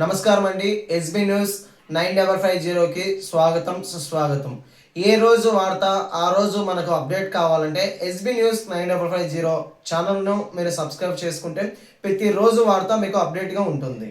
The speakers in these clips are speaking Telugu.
నమస్కారం అండి. ఎస్బీ న్యూస్ 9550కి స్వాగతం సుస్వాగతం. ఏ రోజు వార్త ఆ రోజు మనకు అప్డేట్ కావాలంటే ఎస్బీ న్యూస్ 9550 ఛానల్ను మీరు సబ్స్క్రైబ్ చేసుకుంటే ప్రతిరోజు వార్త మీకు అప్డేట్గా ఉంటుంది.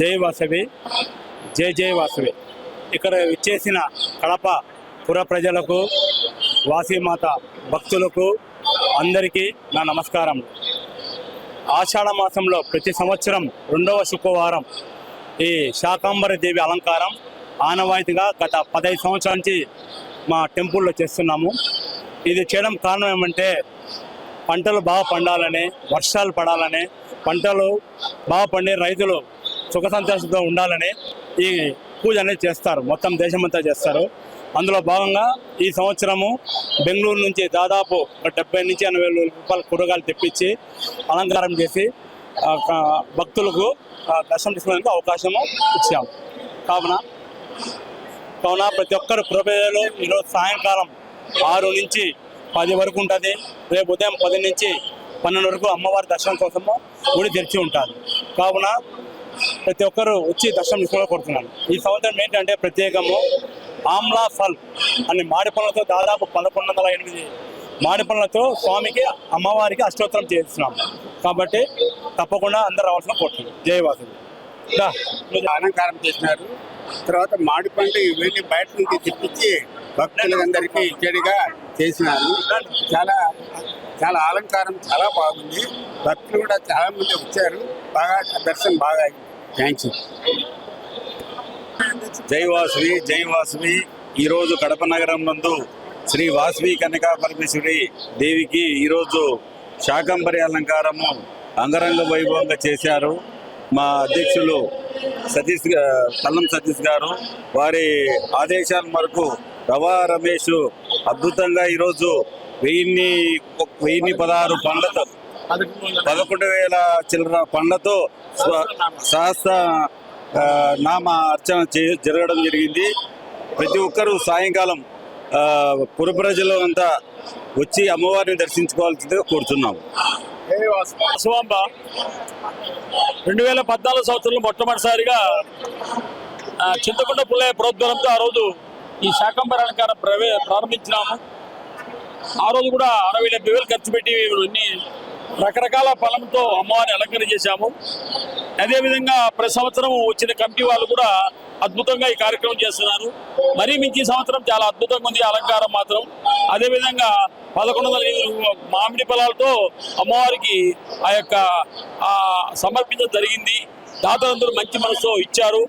జై వాసవి, జై జై వాసవి. ఇక్కడ విచ్చేసిన కడప పుర ప్రజలకు, వాసీమాత భక్తులకు అందరికీ నా నమస్కారం. ఆషాఢ మాసంలో ప్రతి సంవత్సరం 2వ శుక్రవారం ఈ శాకాంబరి దేవి అలంకారం ఆనవాయితీగా గత 15 సంవత్సరాల నుంచి మా టెంపుల్లో చేస్తున్నాము. ఇది చేయడం కారణం ఏమంటే పంటలు బాగా పండాలని, వర్షాలు పడాలని, పంటలు బాగా పండి రైతులు సుఖ సంతోషంతో ఉండాలని ఈ పూజ అనేది చేస్తారు. మొత్తం దేశమంతా చేస్తారు. అందులో భాగంగా ఈ సంవత్సరము బెంగళూరు నుంచి దాదాపు 70 నుంచి 80 వేల రూపాయల కూరగాయలు తెప్పించి అలంకారం చేసి భక్తులకు దర్శనం తీసుకోవడానికి అవకాశము ఇచ్చాము. కావున ప్రతి ఒక్కరు పురప్రజలు ఈరోజు సాయంకాలం 6 నుంచి 10 వరకు ఉంటుంది. రేపు ఉదయం 10 నుంచి 12 వరకు అమ్మవారి దర్శనం కోసము గుడి తెరిచి ఉంటుంది. కావున ప్రతి ఒక్కరు వచ్చి దర్శనం తీసుకోవాలని కోరుతున్నాను. ఈ సంవత్సరం ఏంటంటే ప్రత్యేకము ఆమ్లా ఫల్ అనే మాడి పనులతో దాదాపు 1108 మాడి పనులతో స్వామికి అమ్మవారికి అష్టోత్తరం చేస్తున్నాం. కాబట్టి తప్పకుండా అందరూ రావాల్సిన కోరుతున్నాను. జయవాసులు అలంకారం చేసినారు. తర్వాత మాడి పంట ఇవన్నీ బయట నుంచి తెప్పించి భక్తులందరికీ ఇచ్చడిగా చేసినారు. చాలా చాలా అలంకారం చాలా బాగుంది. భక్తులు కూడా చాలా మంది వచ్చారు. బాగా దర్శనం బాగా అయింది. థ్యాంక్స్. జై వాసవి. ఈరోజు కడప నగరం నందు శ్రీ వాసవి కన్యకా పరమేశ్వరి దేవికి ఈరోజు శాకంబరి అలంకారము అంగరంగ వైభవంగా చేశారు. మా అధ్యక్షులు తల్లం సతీష్ గారు వారి ఆదేశాల మేరకు రవా రమేష్ అద్భుతంగా ఈరోజు 1016 పండ్లతో 11,000 చిల్లర పండ్లతో సహస్ర నామ అర్చన జరగడం జరిగింది. ప్రతి ఒక్కరూ సాయంకాలం పుర ప్రజలు అంతా వచ్చి అమ్మవారిని దర్శించుకోవాల్సిందిగా కోరుతున్నాం. వాసవాంబ 2014 సంవత్సరంలో మొట్టమొదటిసారిగా చింతకుంట పుల్లయ్య ప్రోద్బలంతో ఆ రోజు ఈ శాకంబరి అలంకారం ప్రారంభించినాము. ఆ రోజు కూడా 60,000 ఖర్చు పెట్టి ఇన్ని రకరకాల ఫలంతో అమ్మవారిని అలంకరణ చేశాము. అదేవిధంగా ప్రతి సంవత్సరం వచ్చిన కమిటీ వాళ్ళు కూడా అద్భుతంగా ఈ కార్యక్రమం చేస్తున్నారు. మరీ మించి సంవత్సరం చాలా అద్భుతంగా ఉంది అలంకారం మాత్రం. అదేవిధంగా 1100 మామిడి ఫలాలతో అమ్మవారికి ఆ యొక్క సమర్పించడం జరిగింది. దాతలందరూ మంచి మనసుతో ఇచ్చారు.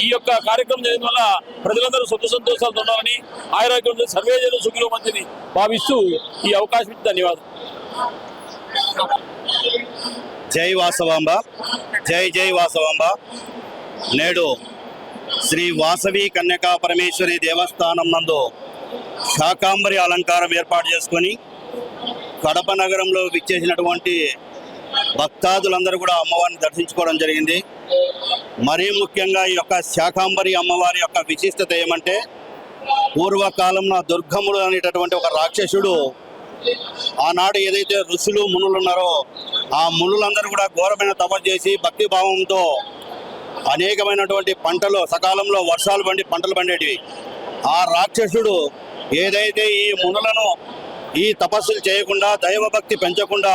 ఈ యొక్క కార్యక్రమం చేయడం వల్ల ప్రజలందరూ సుఖ సంతోషాలతో ఉండాలని ఆరోగ్యం సర్వేజను సుఖిలో మంచిని భావిస్తూ ఈ అవకాశం ఇచ్చి ధన్యవాదాలు. జై వాసవాంబ. జై వాసవాంబ. నేడు శ్రీ వాసవి కన్యకా పరమేశ్వరి దేవస్థానం నందు శాకాంబరి అలంకారం ఏర్పాటు చేసుకొని కడప నగరంలో విచ్చేసినటువంటి భక్తాదులందరూ కూడా అమ్మవారిని దర్శించుకోవడం జరిగింది. మరీ ముఖ్యంగా ఈ యొక్క శాకాంబరి అమ్మవారి యొక్క విశిష్టత ఏమంటే, పూర్వకాలంలో దుర్గముడు అనేటటువంటి ఒక రాక్షసుడు ఆనాడు ఏదైతే ఋషులు మునులు ఉన్నారో ఆ మునులందరూ కూడా ఘోరమైన తపస్సు చేసి భక్తి భావంతో అనేకమైనటువంటి పంటలు సకాలంలో వర్షాలు పంటలు పండేటివి. ఆ రాక్షసుడు ఏదైతే ఈ మునులను ఈ తపస్సులు చేయకుండా దైవభక్తి పెంచకుండా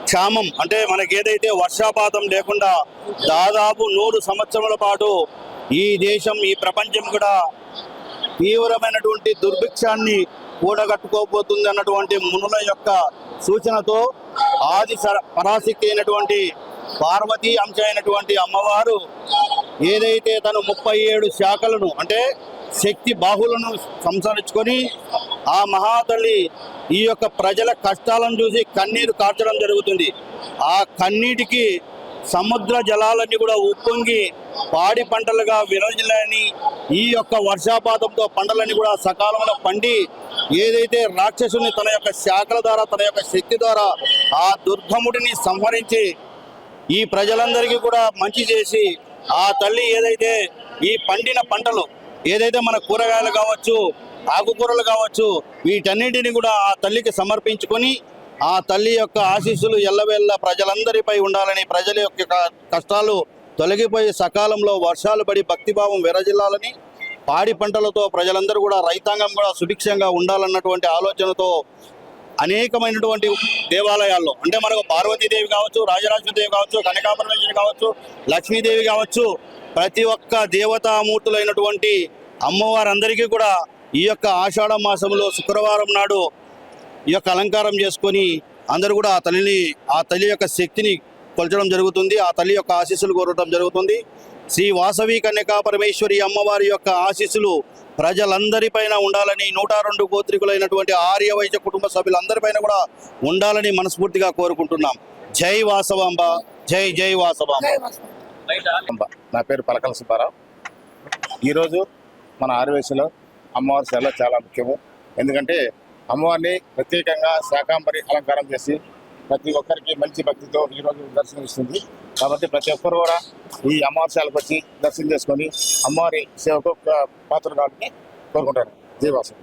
క్షామం అంటే మనకి ఏదైతే వర్షాపాతం లేకుండా దాదాపు 100 సంవత్సరాల పాటు ఈ దేశం ఈ ప్రపంచం కూడా తీవ్రమైనటువంటి దుర్భిక్షాన్ని కూడగట్టుకోబోతుంది అన్నటువంటి మునుల యొక్క సూచనతో ఆది పరాశక్తి అయినటువంటి పార్వతీ అంశ అయినటువంటి అమ్మవారు ఏదైతే తను 37 శాఖలను అంటే శక్తి బాహులను సంసరించుకొని ఆ మహాతల్లి ఈ యొక్క ప్రజల కష్టాలను చూసి కన్నీరు కార్చడం జరుగుతుంది. ఆ కన్నీటికి సముద్ర జలాలన్నీ కూడా ఉప్పొంగి పాడి పంటలుగా విరజిల్లని ఈ యొక్క వర్షాపాతంతో పంటలన్నీ కూడా సకాలంలో పండి ఏదైతే రాక్షసుని తన యొక్క శాఖల ద్వారా తన యొక్క శక్తి ద్వారా ఆ దుర్గముడిని సంహరించి ఈ ప్రజలందరికీ కూడా మంచి చేసి ఆ తల్లి ఏదైతే ఈ పండిన పంటలు ఏదైతే మన కూరగాయలు కావచ్చు ఆకుకూరలు కావచ్చు వీటన్నిటిని కూడా ఆ తల్లికి సమర్పించుకొని ఆ తల్లి యొక్క ఆశీస్సులు ఎల్లవేళ్ళ ప్రజలందరిపై ఉండాలని ప్రజల యొక్క కష్టాలు తొలగిపోయి సకాలంలో వర్షాలు పడి భక్తిభావం విరజిల్లాలని పాడి పంటలతో ప్రజలందరూ కూడా రైతాంగం కూడా సుభిక్షంగా ఉండాలన్నటువంటి ఆలోచనతో అనేకమైనటువంటి దేవాలయాల్లో అంటే మనకు పార్వతీదేవి కావచ్చు రాజరాజేశ్వరి కావచ్చు కనకాపరమేశ్వరి కావచ్చు లక్ష్మీదేవి కావచ్చు ప్రతి ఒక్క దేవతామూర్తులైనటువంటి అమ్మవారందరికీ కూడా ఈ యొక్క ఆషాఢ మాసంలో శుక్రవారం నాడు ఈ యొక్క అలంకారం చేసుకొని అందరూ కూడా ఆ తల్లి యొక్క శక్తిని కొలచడం జరుగుతుంది. ఆ తల్లి యొక్క ఆశీస్సులు కోరడం జరుగుతుంది. శ్రీ వాసవి కన్యకా పరమేశ్వరి అమ్మవారి యొక్క ఆశీస్సులు ప్రజలందరిపైన ఉండాలని 102 గోత్రికులైనటువంటి ఆర్యవైశ్య కుటుంబ సభ్యులందరిపైన కూడా ఉండాలని మనస్ఫూర్తిగా కోరుకుంటున్నాం. జై వాసవాంబ. జై వాసవాంబ. నా పేరు పలకల సుబ్బారావు. ఈరోజు మన ఆర్యవైశ్యలో అమ్మవారి సేవ చాలా ముఖ్యము. ఎందుకంటే అమ్మవారిని ప్రత్యేకంగా శాకాంబరి అలంకారం చేసి ప్రతి ఒక్కరికి మంచి భక్తితో ఈరోజు దర్శనం ఇస్తుంది. కాబట్టి ప్రతి ఒక్కరు కూడా ఈ అమావాస్యాలకు వచ్చి దర్శనం చేసుకొని అమ్మవారి సేవకు పాత్ర కావాలని కోరుకుంటారు. జై వాసవి.